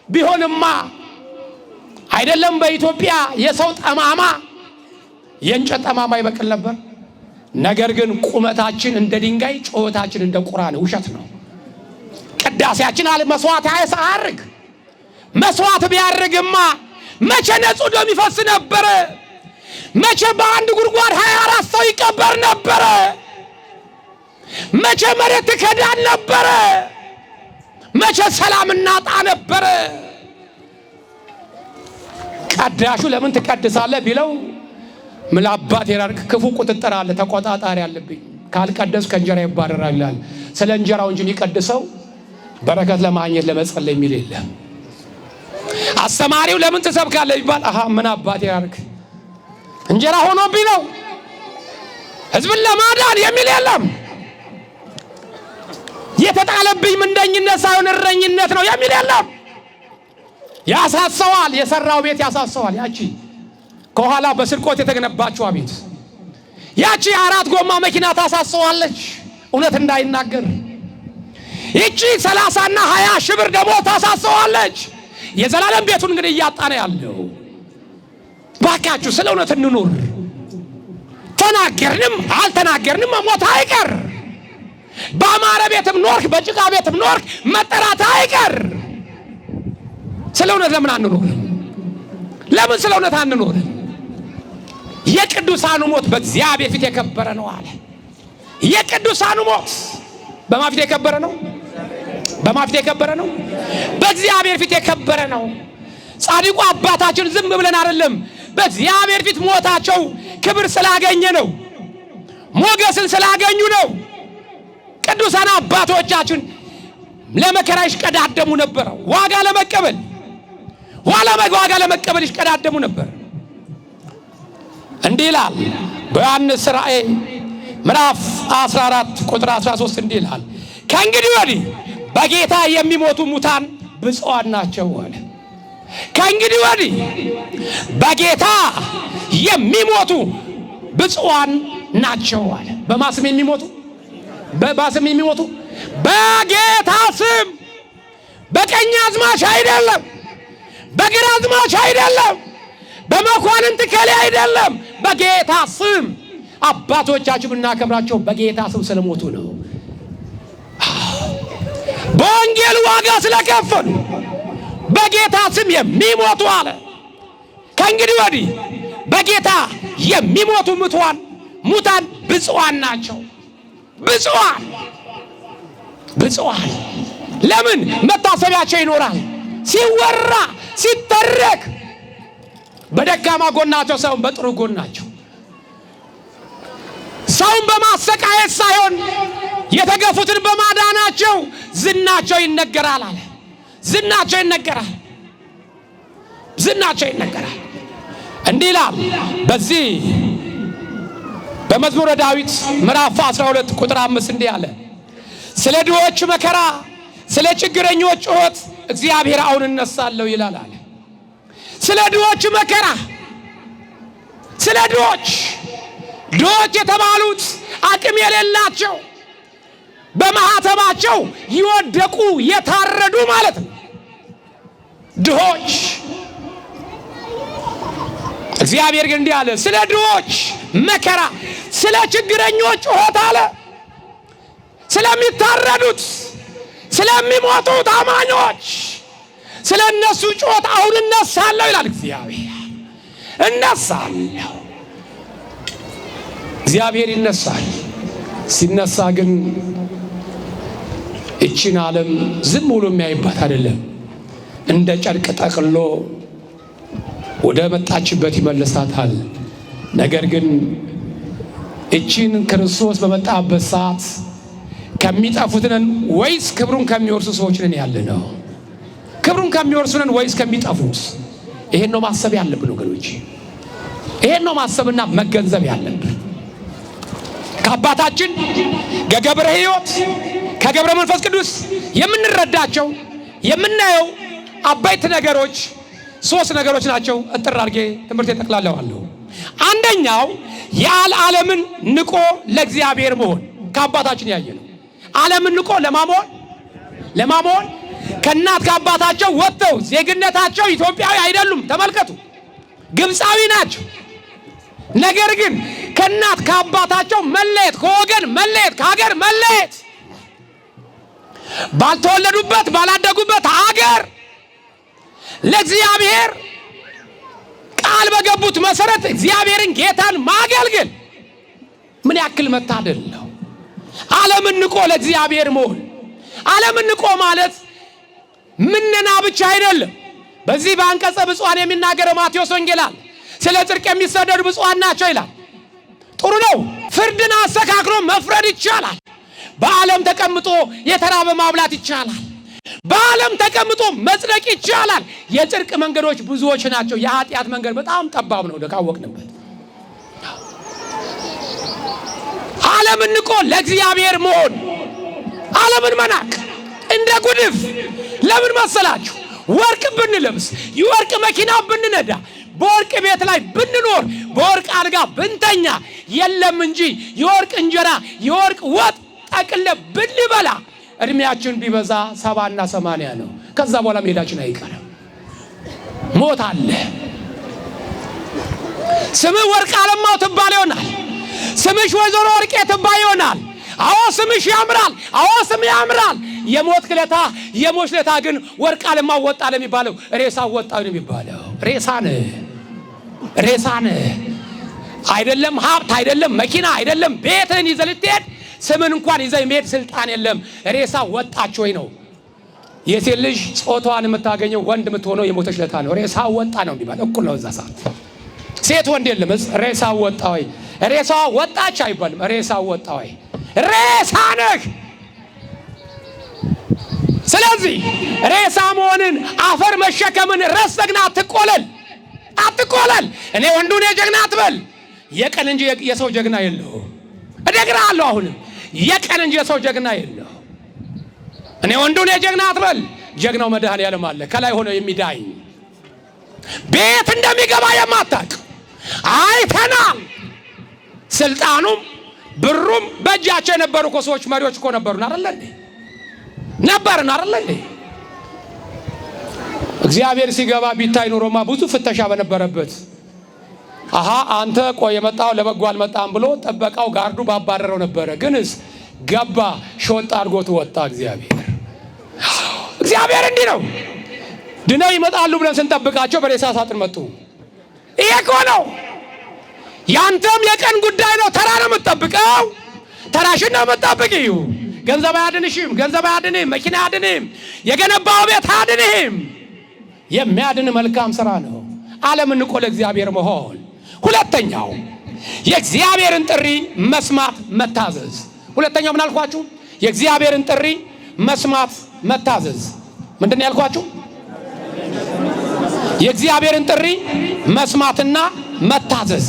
ቢሆንማ አይደለም በኢትዮጵያ የሰው ጠማማ የእንጨት ጠማማ ይበቅል ነበር። ነገር ግን ቁመታችን እንደ ድንጋይ፣ ጮኸታችን እንደ ቁራ ነው። ውሸት ነው። ቅዳሴያችን አለ መስዋዕት አያሳርግ። መስዋዕት ቢያርግማ መቼ ንጹሕ ደም ይፈስ ነበረ? መቼ በአንድ ጉድጓድ 24 ሰው ይቀበር ነበረ? መቼ መሬት ትከዳን ነበረ? መቼ ሰላም እናጣ ነበረ? ቀዳሹ ለምን ትቀድሳለህ ቢለው ምን አባት ይራርክ፣ ክፉ ቁጥጥር አለ፣ ተቆጣጣሪ አለብኝ፣ ካልቀደስ ከእንጀራ ይባረራል ይላል። ስለ እንጀራው እንጂ የሚቀድሰው በረከት ለማግኘት ለመጸለይ የሚል የለም። አስተማሪው ለምን ትሰብካለህ ይባል አሃ ምን አባት ይራርክ፣ እንጀራ ሆኖብኝ ነው ህዝብን ለማዳን የሚል የለም። የተጣለብኝ ምንደኝነት ሳይሆን እረኝነት ነው የሚል የለም። ያሳሰዋል፣ የሰራው ቤት ያሳሰዋል። ያቺ ከኋላ በስርቆት የተገነባችው ቤት፣ ያቺ 4 ጎማ መኪና ታሳሰዋለች እውነት እንዳይናገር። ይቺ 30 እና 20 ሺህ ብር ደሞዝ ታሳሰዋለች። የዘላለም ቤቱን እንግዲህ እያጣ ነው ያለው። ባካችሁ ስለ እውነት እንኑር። ተናገርንም አልተናገርንም መሞት አይቀር። በአማረ ቤትም ኖርክ በጭቃ ቤትም ኖርክ መጠራት አይቀር። ስለ እውነት ለምን አንኖር? ለምን ስለ እውነት አንኖር? የቅዱሳኑ ሞት በእግዚአብሔር ፊት የከበረ ነው አለ። የቅዱሳኑ ሞት በማን ፊት የከበረ ነው? በማን ፊት የከበረ ነው? በእግዚአብሔር ፊት የከበረ ነው። ጻድቁ አባታችን ዝም ብለን አይደለም፣ በእግዚአብሔር ፊት ሞታቸው ክብር ስላገኘ ነው፣ ሞገስን ስላገኙ ነው። ቅዱሳን አባቶቻችን ለመከራ ይሽቀዳደሙ ነበር። ዋጋ ለመቀበል ይሽቀዳደሙ ነበር። እንዲህ ይላል በዮሐንስ ራእይ ምዕራፍ 14 ቁጥር 13 እንዲህ ይላል ከእንግዲህ ወዲህ በጌታ የሚሞቱ ሙታን ብፁዓን ናቸው አለ። ከእንግዲህ ወዲህ በጌታ የሚሞቱ ብፁዓን ናቸው አለ። በማስም የሚሞቱ በባስም የሚሞቱ በጌታ ስም፣ በቀኝ አዝማች አይደለም፣ በግራ አዝማች አይደለም፣ በመኳንንት ከሌ አይደለም፣ በጌታ ስም። አባቶቻችን እናከብራቸው በጌታ ስም ስለሞቱ ነው። በወንጌል ዋጋ ስለከፈሉ በጌታ ስም የሚሞቱ አለ። ከእንግዲህ ወዲህ በጌታ የሚሞቱ ሙታን ብፁዓን ናቸው። ብፁዓን ለምን? መታሰቢያቸው ይኖራል። ሲወራ ሲተረክ በደካማ ጎናቸው ሳይሆን በጥሩ ጎናቸው፣ ሰውን በማሰቃየት ሳይሆን የተገፉትን በማዳናቸው ዝናቸው ይነገራል አለ። ዝናቸው ይነገራል። እንዲህ ይላል በዚህ በመዝሙረ ዳዊት ምዕራፍ 12 ቁጥር 5 እንዲህ አለ ስለ ድሆች መከራ፣ ስለ ችግረኞች ጩኸት እግዚአብሔር አሁን እነሳለሁ ይላል አለ። ስለ ድሆች መከራ፣ ስለ ድሆች የተባሉት አቅም የሌላቸው በማህተባቸው ይወደቁ የታረዱ ማለት ነው። ድሆች እግዚአብሔር ግን እንዲህ አለ፣ ስለ ድሆች መከራ፣ ስለ ችግረኞች ጩኸት አለ፣ ስለሚታረዱት፣ ስለሚሞቱት አማኞች ስለ እነሱ ጩኸት አሁን እነሳለሁ ይላል እግዚአብሔር። እነሳለሁ። እግዚአብሔር ይነሳል። ሲነሳ ግን እቺን ዓለም ዝም ብሎ የሚያይባት አይደለም። እንደ ጨርቅ ጠቅሎ ወደ መጣችበት ይመልሳታል። ነገር ግን እቺን ክርስቶስ በመጣበት ሰዓት ከሚጠፉት ነን ወይስ ክብሩን ከሚወርሱ ሰዎች ነን ያለነው? ክብሩን ከሚወርሱ ነን ወይስ ከሚጠፉት? ይሄን ነው ማሰብ ያለብን ወገኖች። ይሄን ነው ማሰብና መገንዘብ ያለብን። ከአባታችን ከገብረ ሕይወት ከገብረ መንፈስ ቅዱስ የምንረዳቸው የምናየው አበይት ነገሮች ሶስት ነገሮች ናቸው። እጥር አድርጌ ትምህርት ጠቅላለዋለሁ። አንደኛው ዓለምን ንቆ ለእግዚአብሔር መሆን ከአባታችን ያየነው። ዓለምን ንቆ ለማሞን ከእናት ከአባታቸው ወጥተው ዜግነታቸው ኢትዮጵያዊ አይደሉም። ተመልከቱ፣ ግብፃዊ ናቸው። ነገር ግን ከእናት ከአባታቸው መለየት፣ ከወገን መለየት፣ ከሀገር መለየት፣ ባልተወለዱበት ባላደጉበት ሀገር ለእግዚአብሔር ቃል በገቡት መሰረት እግዚአብሔርን ጌታን ማገልገል ምን ያክል መታደል ነው! ዓለምን ንቆ ለእግዚአብሔር መሆን። ዓለምን ንቆ ማለት ምንና ብቻ አይደለም። በዚህ በአንቀጸ ብፁዓን የሚናገረው ማቴዎስ ወንጌላል ስለ ጽድቅ የሚሰደዱ ብፁዓን ናቸው ይላል። ጥሩ ነው። ፍርድን አስተካክሎ መፍረድ ይቻላል። በዓለም ተቀምጦ የተራበ ማብላት ይቻላል። በዓለም ተቀምጦ መጽደቅ ይቻላል። የጽድቅ መንገዶች ብዙዎች ናቸው። የኃጢአት መንገድ በጣም ጠባብ ነው ካወቅንበት። ዓለምን ንቆ ለእግዚአብሔር መሆን፣ ዓለምን መናቅ እንደ ጉድፍ። ለምን መሰላችሁ? ወርቅ ብንለብስ፣ የወርቅ መኪና ብንነዳ፣ በወርቅ ቤት ላይ ብንኖር፣ በወርቅ አልጋ ብንተኛ የለም እንጂ የወርቅ እንጀራ የወርቅ ወጥ ጠቅለ ብንበላ እድሜያችን ቢበዛ 70 እና 80 ነው። ከዛ በኋላ መሄዳችን አይቀርም። ሞት አለ። ስምህ ወርቅ አለማው ትባል ይሆናል። ስምሽ ወይዘሮ ወርቄ ትባል ይሆናል። አዎ ስምሽ ያምራል። አዎ ስም ያምራል። የሞት ክለታ የሞት ለታ ግን ወርቅ አለማው ወጣ ለሚባለው ሬሳ ወጣ ነው የሚባለው። ሬሳን አይደለም ሀብት አይደለም መኪና አይደለም ቤትን ይዘህ ልትሄድ ስምን እንኳን ይዘህ መሄድ ስልጣን የለም። ሬሳ ወጣች ወይ ነው። የሴት ልጅ ጾቷን የምታገኘው ወንድ የምትሆነው የሞተች ለታ ነው። ሬሳ ወጣ ነው የሚባለው። እኩል ነው። እዛ ሰዓት ሴት ወንድ የለም። ሬሳ ወጣ ወይ ሬሳ ወጣች አይባልም። ሬሳ ወጣ ወይ ሬሳ ነህ። ስለዚህ ሬሳ መሆንን አፈር መሸከምን ረስተህ ግን አትቆለል። እኔ ወንዱ ነኝ ጀግና አትበል። የቀን እንጂ የሰው ጀግና የለው። እደግራለሁ አሁንም የቀን እንጂ የሰው ጀግና የለው። እኔ ወንዱ ነኝ ጀግና አትበል። ጀግናው መድኃኔዓለም አለ ከላይ ሆኖ የሚዳኝ ቤት እንደሚገባ የማታውቅ አይተናል። ስልጣኑም ብሩም በእጃቸው የነበሩ እኮ ሰዎች መሪዎች እኮ ነበሩን አይደል እንዴ? ነበርን አይደል እንዴ? እግዚአብሔር ሲገባ ቢታይ ኖሮማ ብዙ ፍተሻ በነበረበት አንተ ቆይ የመጣው ለበጎ አልመጣም ብሎ ጠበቃው ጋርዱ ባባረረው ነበረ። ግንስ ገባ ሾጥ አድርጎት ወጣ። እግዚአብሔር እንዲህ ነው። ድነው ይመጣሉ ብለን ስንጠብቃቸው በሬሳ ሳጥን መጡ። ይሄ እኮ ነው። ያንተም የቀን ጉዳይ ነው። ተራ ነው የምትጠብቀው። ተራሽን ነው የምትጠብቂው። ገንዘብ አያድንሽም። ገንዘብ አያድንም። መኪና አያድንም። የገነባው ቤት አያድንም። የሚያድን መልካም ስራ ነው። ዓለምን ንቆ ለእግዚአብሔር መሆን። ሁለተኛው የእግዚአብሔርን ጥሪ መስማት መታዘዝ። ሁለተኛው ምን አልኳችሁ? የእግዚአብሔርን ጥሪ መስማት መታዘዝ። ምንድን ነው ያልኳችሁ? የእግዚአብሔርን ጥሪ መስማትና መታዘዝ።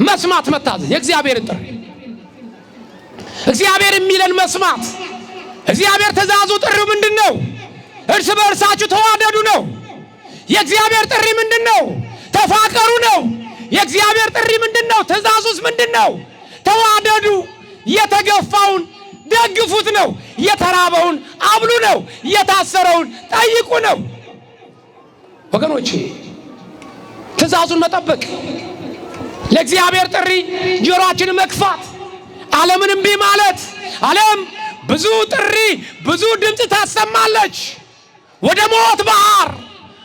መስማት መታዘዝ። የእግዚአብሔርን ጥሪ እግዚአብሔር የሚለን መስማት። እግዚአብሔር ትእዛዙ ጥሪው ምንድን ነው? እርስ በእርሳችሁ ተዋደዱ ነው። የእግዚአብሔር ጥሪ ምንድን ነው? ተፋቀሩ ነው። የእግዚአብሔር ጥሪ ምንድን ነው? ትእዛዙስ ምንድን ነው? ተዋደዱ። የተገፋውን ደግፉት ነው። የተራበውን አብሉ ነው። የታሰረውን ጠይቁ ነው። ወገኖቼ ትእዛዙን መጠበቅ፣ ለእግዚአብሔር ጥሪ ጆሮአችንን መክፋት፣ ዓለምን እምቢ ማለት። ዓለም ብዙ ጥሪ ብዙ ድምፅ ታሰማለች፣ ወደ ሞት ባህር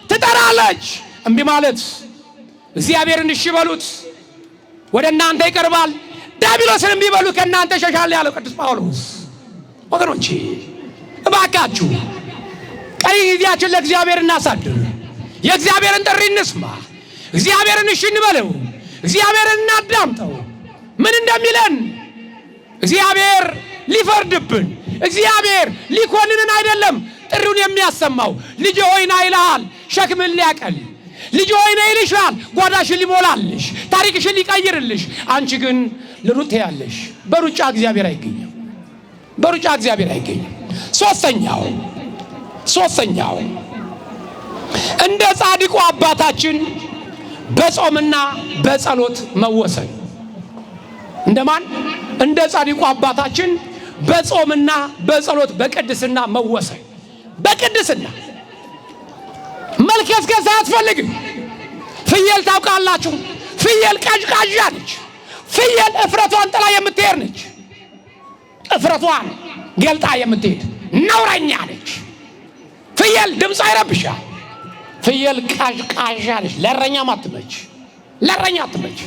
ትጠራለች። እምቢ ማለት። እግዚአብሔርን እሺ በሉት ወደ እናንተ ይቀርባል፣ ዲያብሎስን እምቢ በሉ ከእናንተ ይሸሻል ያለው ቅዱስ ጳውሎስ። ወገኖቼ እባካችሁ ቀሪ ጊዜያችን ለእግዚአብሔር እናሳድር። የእግዚአብሔርን ጥሪ እንስማ። እግዚአብሔርን እሺ እንበለው። እግዚአብሔርን እናዳምጠው ምን እንደሚለን። እግዚአብሔር ሊፈርድብን፣ እግዚአብሔር ሊኮንንን አይደለም ጥሪውን የሚያሰማው። ልጅ ሆይ ና ይልሃል ሸክምን ሊያቀል። ልጅ ሆይ ና ይልሻል ጓዳሽን ሊሞላልሽ፣ ታሪክሽን ሊቀይርልሽ። አንቺ ግን ልሩጥ ያለሽ። በሩጫ እግዚአብሔር አይገኝም፣ በሩጫ እግዚአብሔር አይገኝም። ሶስተኛው እንደ ጻድቁ አባታችን በጾምና በጸሎት መወሰን። እንደማን? እንደ ጻድቁ አባታችን በጾምና በጸሎት በቅድስና መወሰን። በቅድስና መልከስከስ አያስፈልግም። ፍየል ታውቃላችሁ? ፍየል ቀዥቃዣ ነች። ፍየል እፍረቷን ጥላ የምትሄድ ነች። እፍረቷን ገልጣ የምትሄድ ነውረኛ ነች። ፍየል ድምፅ አይረብሻል። ፍየል ቀዥቃዣ ነች። ለእረኛም አትመች፣ ለእረኛ አትመች።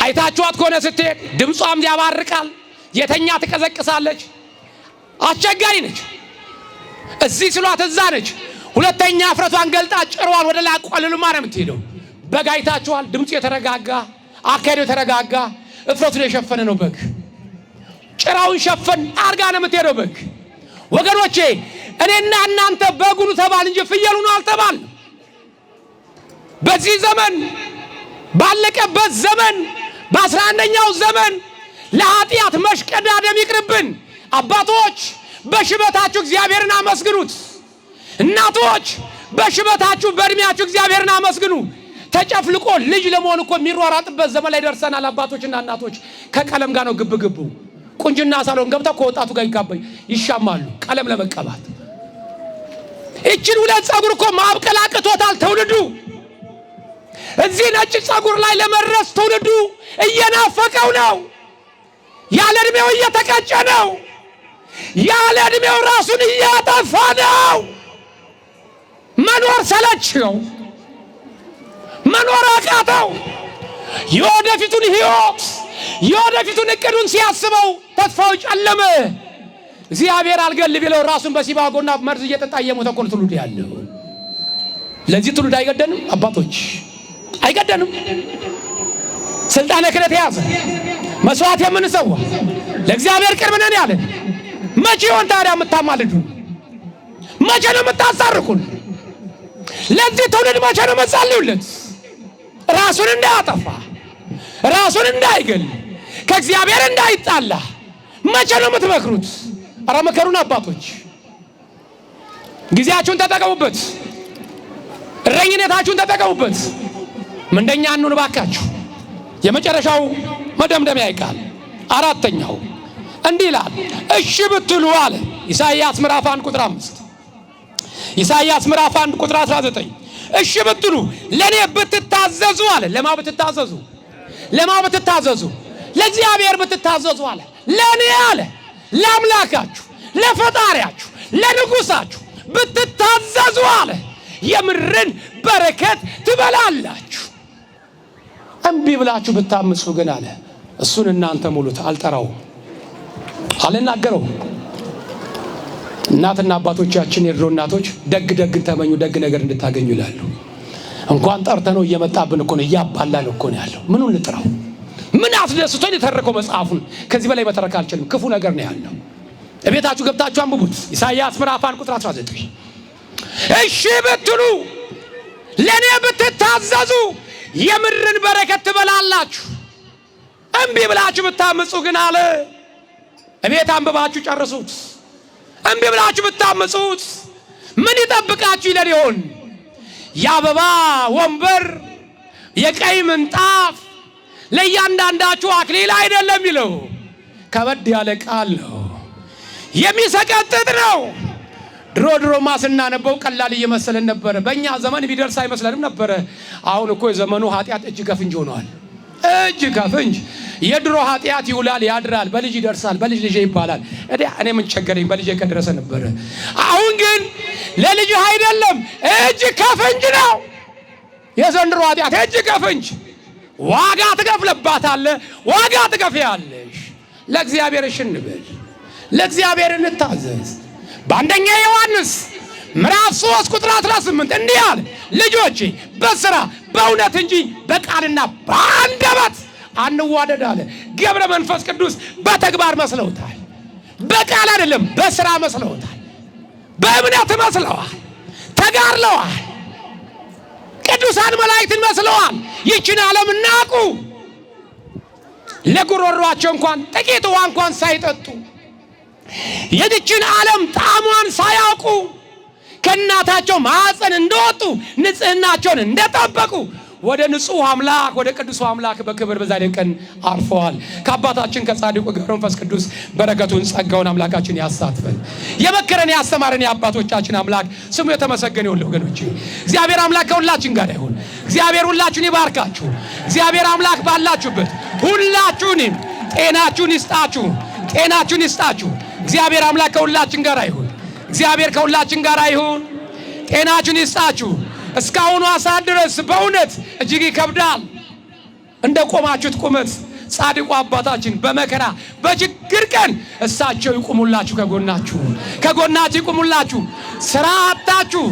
አይታችኋት ከሆነ ስትሄድ ድምጿም ያባርቃል፣ የተኛ ትቀዘቅሳለች። አስቸጋሪ ነች። እዚህ ስሏት እዛ ነች። ሁለተኛ እፍረቷን ገልጣ ጭሯን ወደ ላይ አቋልልማ ነው የምትሄደው። በግ አይታችኋል? ድምፁ የተረጋጋ፣ አካሄዱ የተረጋጋ፣ እፍረቱን የሸፈነ ነው በግ። ጭራውን ሸፈን አርጋ ነው የምትሄደው በግ። ወገኖቼ እኔና እናንተ በጉኑ ተባል እንጂ ፍየሉን አልተባል። በዚህ ዘመን ባለቀበት ዘመን በ11ኛው ዘመን ለኃጢአት መሽቀዳደም ይቅርብን። አባቶች በሽበታችሁ እግዚአብሔርን አመስግኑት። እናቶች በሽበታችሁ በእድሜያችሁ እግዚአብሔርን አመስግኑ። ተጨፍልቆ ልጅ ለመሆን እኮ የሚሯሯጥበት ዘመን ላይ ደርሰናል። አባቶችና እናቶች ከቀለም ጋር ነው ግብግቡ። ቁንጅና ሳሎን ገብተው ከወጣቱ ጋር ይሻማሉ ቀለም ለመቀባት። እችን ሁለት ጸጉር እኮ ማብቀል አቅቶታል ትውልዱ። እዚህ ነጭ ጸጉር ላይ ለመድረስ ትውልዱ እየናፈቀው ነው። ያለ እድሜው እየተቀጨ ነው። ያለ እድሜው ራሱን እያጠፋ ነው። መኖር ሰለቸው፣ መኖር አቃተው። የወደፊቱን ሕይወት የወደፊቱን እቅዱን ሲያስበው ተስፋው ጨለመ። እግዚአብሔር አልገል ቢለው ራሱን በሲባጎና መርዝ እየጠጣ የሞተ እኮ ትውልድ ያለው። ለዚህ ትውልድ አይገደንም? አባቶች አይገደንም? ስልጣነ ክህነት የያዘ መስዋዕት የምንሰዋ ለእግዚአብሔር ቅርብ ነን ያለን መቼ ይሆን ታዲያ የምታማልዱን? መቼ ነው የምታሳርቁን? ለዚህ ትውልድ መቼ ነው መጸልዩለት? ራሱን እንዳያጠፋ፣ ራሱን እንዳይገል፣ ከእግዚአብሔር እንዳይጣላ መቼ ነው የምትመክሩት? ኧረ መከሩን አባቶች። ጊዜያችሁን ተጠቀሙበት፣ እረኝነታችሁን ተጠቀሙበት። ምንደኛ እንሁን ባካችሁ። የመጨረሻው መደምደሚያ ይቃል አራተኛው እንዲህ ይላል፣ እሺ ብትሉ አለ ኢሳይያስ ምዕራፍ 1 ቁጥር 5። ኢሳይያስ ምዕራፍ 1 ቁጥር 19 እሺ ብትሉ ለኔ ብትታዘዙ አለ። ለማ ብትታዘዙ? ለማ ብትታዘዙ? ለእግዚአብሔር ብትታዘዙ አለ። ለኔ አለ ለአምላካችሁ፣ ለፈጣሪያችሁ፣ ለንጉሳችሁ ብትታዘዙ አለ የምድርን በረከት ትበላላችሁ። እምቢ ብላችሁ ብታምፁ ግን አለ እሱን እናንተ ሙሉት። አልጠራውም፣ አልናገረውም። እናትና አባቶቻችን የድሮ እናቶች ደግ ደግን ተመኙ ደግ ነገር እንድታገኙ ይላሉ። እንኳን ጠርተነው እየመጣብን እኮ ነው፣ እያባላን እኮ ነው ያለው። ምኑን ልጥራው? ምን አስደስቶኝ የተረከው መጽሐፉን ከዚህ በላይ መተረክ አልችልም። ክፉ ነገር ነው ያለው። እቤታችሁ ገብታችሁ አንብቡት። ኢሳይያስ ምዕራፍ 1 ቁጥር 19 እሺ ብትሉ ለኔ ብትታዘዙ የምድርን በረከት ትበላላችሁ። እምቢ ብላችሁ ብታምፁ ግን አለ እቤት አንብባችሁ ጨርሱት። እምቢ ብላችሁ ብታምፁት ምን ይጠብቃችሁ ይለን ይሆን? የአበባ ወንበር፣ የቀይ ምንጣፍ፣ ለእያንዳንዳችሁ አክሊል አይደለም ይለው። ከበድ ያለ ቃል ነው፣ የሚሰቀጥጥ ነው። ድሮ ስናነበው ቀላል እየመሰለን ነበር። በእኛ ዘመን ቢደርስ አይመስለንም ነበር። አሁን እኮ የዘመኑ ኃጢአት እጅ ከፍንጅ ሆኗል። እጅ ከፍንጅ የድሮ ኃጢአት ይውላል ያድራል፣ በልጅ ይደርሳል፣ በልጅ ልጅ ይባላል። እኔ ምን ቸገረኝ በልጅ ከደረሰ ነበር። አሁን ግን ለልጅ አይደለም እጅ ከፍንጅ ነው የዘንድሮ ኃጢአት። እጅ ከፍንጅ ዋጋ ትከፍለባታለህ፣ ዋጋ ትከፍያለሽ። ለእግዚአብሔር እሺ እንበል፣ ለእግዚአብሔር እንታዘዝ። በአንደኛ ዮሐንስ ምዕራፍ 3 ቁጥር 18 እንዲህ አለ፣ ልጆቼ በሥራ በእውነት እንጂ በቃልና በአንደበት አንዋደድ አለ። ገብረ መንፈስ ቅዱስ በተግባር መስለውታል። በቃል አይደለም በሥራ መስለውታል። በእምነት መስለዋል፣ ተጋርለዋል። ቅዱሳን መላእክትን መስለዋል። ይችን ዓለም ናቁ። ለጉሮሯቸው እንኳን ጥቂት ውሃ እንኳን ሳይጠጡ የዚችን ዓለም ጣዕሟን ሳያውቁ ከእናታቸው ማኅፀን እንደወጡ ንጽሕናቸውን እንደጠበቁ ወደ ንጹሕ አምላክ ወደ ቅዱሱ አምላክ በክብር በዛሬ ቀን አርፈዋል። ከአባታችን ከጻድቁ ገብረ መንፈስ ቅዱስ በረከቱን ጸጋውን አምላካችን ያሳትፈን። የመከረን ያስተማረን የአባቶቻችን አምላክ ስሙ የተመሰገነ ይሁን። ወገኖቼ እግዚአብሔር አምላክ ከሁላችን ጋር ይሁን። እግዚአብሔር ሁላችሁን ይባርካችሁ። እግዚአብሔር አምላክ ባላችሁበት ሁላችሁንም ጤናችሁን ይስጣችሁ፣ ጤናችሁን ይስጣችሁ። እግዚአብሔር አምላክ ከሁላችን ጋር ይሁን። እግዚአብሔር ከሁላችን ጋር ይሁን። ጤናችሁን ይስጣችሁ። እስካሁኑ ሰዓት ድረስ በእውነት እጅግ ይከብዳል። እንደ ቆማችሁት ቁመት ጻድቁ አባታችን በመከራ በችግር ቀን እሳቸው ይቁሙላችሁ፣ ከጎናችሁ ይቁሙላችሁ። ስራ አጣችሁ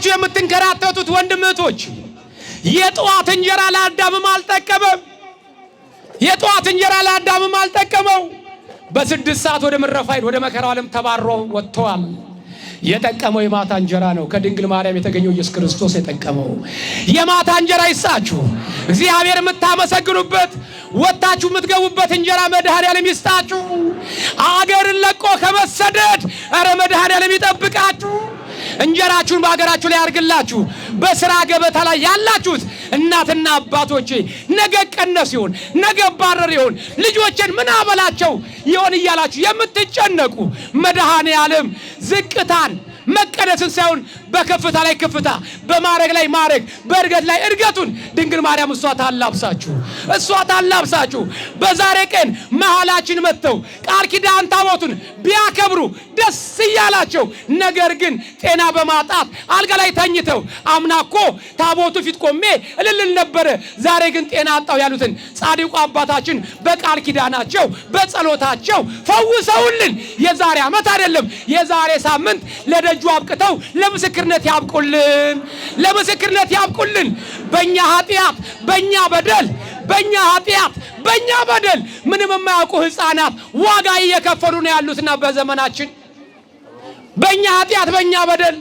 የምትንከራተቱት ወንድም እህቶች፣ የጠዋት እንጀራ ለአዳምም አልጠቀመም። የጠዋት እንጀራ ለአዳምም አልጠቀመው። በ6 ሰዓት ወደ ምረፋይድ ወደ መከራው ዓለም ተባሮ ወጥተዋል። የጠቀመው የማታ እንጀራ ነው። ከድንግል ማርያም የተገኘው ኢየሱስ ክርስቶስ የጠቀመው የማታ እንጀራ ይስጣችሁ። እግዚአብሔር የምታመሰግኑበት ወጣችሁ የምትገቡበት እንጀራ መድኃኔዓለም ይስጣችሁ። አገርን ለቆ ከመሰደድ ኧረ መድኃኔዓለም ይጠብቃችሁ። እንጀራችሁን በአገራችሁ ላይ ያርግላችሁ። በሥራ ገበታ ላይ ያላችሁት እናትና አባቶቼ ነገ ቀነስ ይሆን ነገ ባረር ይሆን ልጆችን ምን አበላቸው ይሆን እያላችሁ የምትጨነቁ መድኃኔዓለም ዝቅታን መቀደስን ሳይሆን በከፍታ ላይ ከፍታ በማረግ ላይ ማረግ በእርገት ላይ እርገቱን ድንግል ማርያም እሷ ታላብሳችሁ በዛሬ ቀን መሃላችን መጥተው ቃል ኪዳን ታቦቱን ቢያከብሩ ደስ እያላቸው ነገር ግን ጤና በማጣት አልጋ ላይ ተኝተው አምናኮ ታቦቱ ፊት ቆሜ እልል ነበረ ዛሬ ግን ጤና አጣው ያሉትን ጻድቁ አባታችን በቃል ኪዳናቸው በጸሎታቸው ፈውሰውልን የዛሬ ዓመት አይደለም የዛሬ ሳምንት ለደጁ አብቅተው ለምስክርነት ያብቁልን። በእኛ ኃጢአት በእኛ በደል ምንም የማያውቁ ሕፃናት ዋጋ እየከፈሉ ነው ያሉትና በዘመናችን በእኛ ኃጢአት በእኛ በደል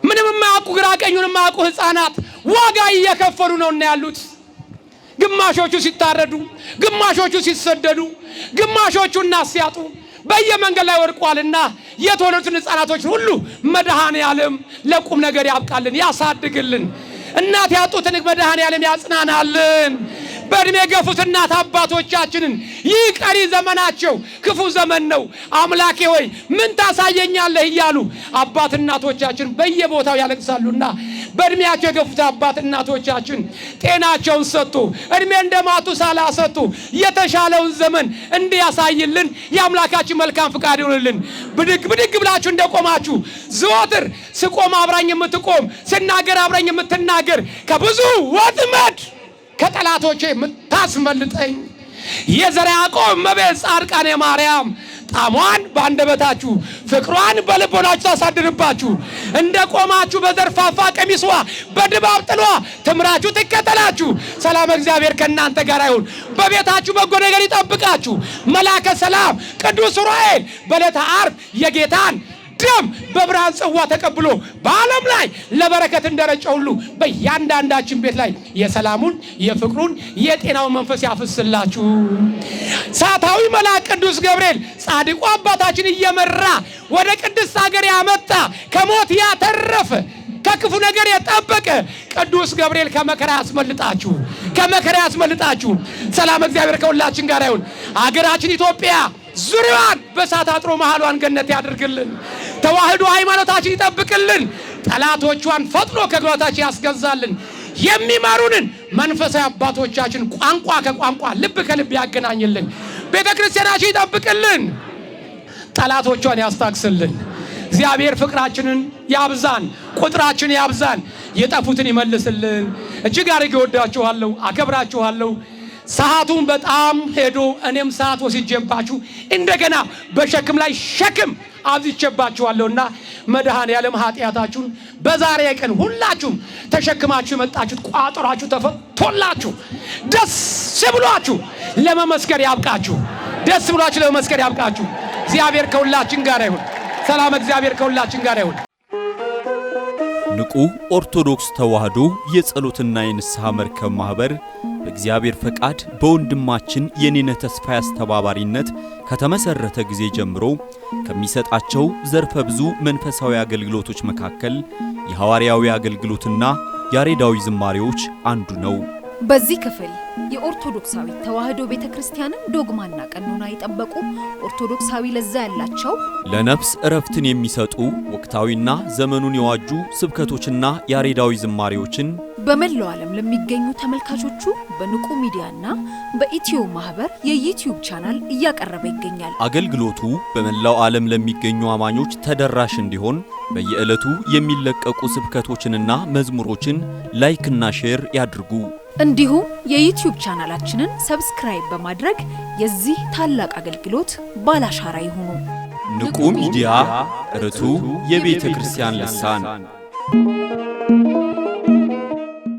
ምንም የማያውቁ ግራ ቀኙን የማያውቁ ሕፃናት ዋጋ እየከፈሉ ነው ያሉት። ግማሾቹ ሲታረዱ፣ ግማሾቹ ሲሰደዱ፣ ግማሾቹ እናት ሲያጡ በየመንገድ ላይ ወድቋልና የተወለዱትን ሕፃናቶች ሁሉ መድኃኔዓለም ለቁም ነገር ያብቃልን፣ ያሳድግልን። እናት ያጡትን መድኃኔዓለም ያጽናናልን። በእድሜ ገፉት እናት አባቶቻችንን ይህ ቀሪ ዘመናቸው ክፉ ዘመን ነው፣ አምላኬ ሆይ ምን ታሳየኛለህ እያሉ አባት እናቶቻችን በየቦታው ያለቅሳሉና በእድሜያቸው የገፉት አባት እናቶቻችን ጤናቸውን ሰጡ፣ እድሜ እንደማቱሳላ ሰጡ። የተሻለውን ዘመን እንዲያሳይልን የአምላካችን መልካም ፍቃድ ይሁንልን። ብድግ ብላችሁ እንደቆማችሁ ዘወትር ስቆም አብራኝ የምትቆም ስናገር አብራኝ የምትናገር ከብዙ ወጥመድ ከጠላቶቼ የምታስመልጠኝ የዘርዓ ያዕቆብ እመቤት ጻድቃኔ ማርያም ጣዕሟን በአንደበታችሁ ፍቅሯን በልቦናችሁ ታሳድርባችሁ። እንደ ቆማችሁ በዘርፋፋ ቀሚሷ በድባብ ጥሏ ትምራችሁ ትከተላችሁ። ሰላም እግዚአብሔር ከእናንተ ጋር ይሁን። በቤታችሁ በጎ ነገር ይጠብቃችሁ። መልአከ ሰላም ቅዱስ ዑራኤል በዕለተ ዓርብ የጌታን ደም በብርሃን ጽዋ ተቀብሎ በዓለም ላይ ለበረከት እንደረጨ ሁሉ በእያንዳንዳችን ቤት ላይ የሰላሙን የፍቅሩን የጤናውን መንፈስ ያፍስላችሁ። ሳታዊ መልአክ ቅዱስ ገብርኤል ጻድቁ አባታችን እየመራ ወደ ቅድስት ሀገር ያመጣ ከሞት ያተረፈ ከክፉ ነገር የጠበቀ ቅዱስ ገብርኤል ከመከራ ያስመልጣችሁ። ሰላም እግዚአብሔር ከሁላችን ጋር ይሁን። ሀገራችን ኢትዮጵያ ዙሪያዋን በእሳት አጥሮ መሃሏን ገነት ያድርግልን። ተዋህዶ ሃይማኖታችን ይጠብቅልን። ጠላቶቿን ፈጥኖ ከግባታችን ያስገዛልን። የሚማሩንን መንፈሳዊ አባቶቻችን ቋንቋ ከቋንቋ ልብ ከልብ ያገናኝልን። ቤተክርስቲያናችን ይጠብቅልን። ጠላቶቿን ያስታክስልን። እግዚአብሔር ፍቅራችንን ያብዛን፣ ቁጥራችን ያብዛን፣ የጠፉትን ይመልስልን። እጅግ አድርጌ ወዳችኋለሁ፣ አከብራችኋለሁ። ሰዓቱን በጣም ሄዶ እኔም ሰዓት ወስጄባችሁ እንደገና በሸክም ላይ ሸክም አብዝቼባችኋለሁና መድኃኔዓለም ኃጢአታችሁን በዛሬ ቀን ሁላችሁም ተሸክማችሁ የመጣችሁት ቋጠሯችሁ ተፈቶላችሁ ደስ ብሏችሁ ለመመስከር ያብቃችሁ። ደስ ብሏችሁ ለመመስከር ያብቃችሁ። እግዚአብሔር ከሁላችን ጋር ይሁን። ሰላም እግዚአብሔር ከሁላችን ጋር ይሁን። ንቁ ኦርቶዶክስ ተዋህዶ የጸሎትና የንስሐ መርከብ ማህበር በእግዚአብሔር ፈቃድ በወንድማችን የኔነ ተስፋዬ አስተባባሪነት ከተመሰረተ ጊዜ ጀምሮ ከሚሰጣቸው ዘርፈ ብዙ መንፈሳዊ አገልግሎቶች መካከል የሐዋርያዊ አገልግሎትና ያሬዳዊ ዝማሬዎች አንዱ ነው። በዚህ ክፍል የኦርቶዶክሳዊ ተዋህዶ ቤተክርስቲያንን ዶግማና ቀኖና የጠበቁ ኦርቶዶክሳዊ ለዛ ያላቸው ለነፍስ እረፍትን የሚሰጡ ወቅታዊና ዘመኑን የዋጁ ስብከቶችና ያሬዳዊ ዝማሬዎችን በመላው ዓለም ለሚገኙ ተመልካቾቹ በንቁ ሚዲያና በኢትዮ ማህበር የዩቲዩብ ቻናል እያቀረበ ይገኛል። አገልግሎቱ በመላው ዓለም ለሚገኙ አማኞች ተደራሽ እንዲሆን በየዕለቱ የሚለቀቁ ስብከቶችንና መዝሙሮችን ላይክና ሼር ያድርጉ። እንዲሁም የዩቲዩብ ቻናላችንን ሰብስክራይብ በማድረግ የዚህ ታላቅ አገልግሎት ባላሻራ ይሁኑ። ንቁ ሚዲያ ርቱ የቤተ ክርስቲያን ልሳን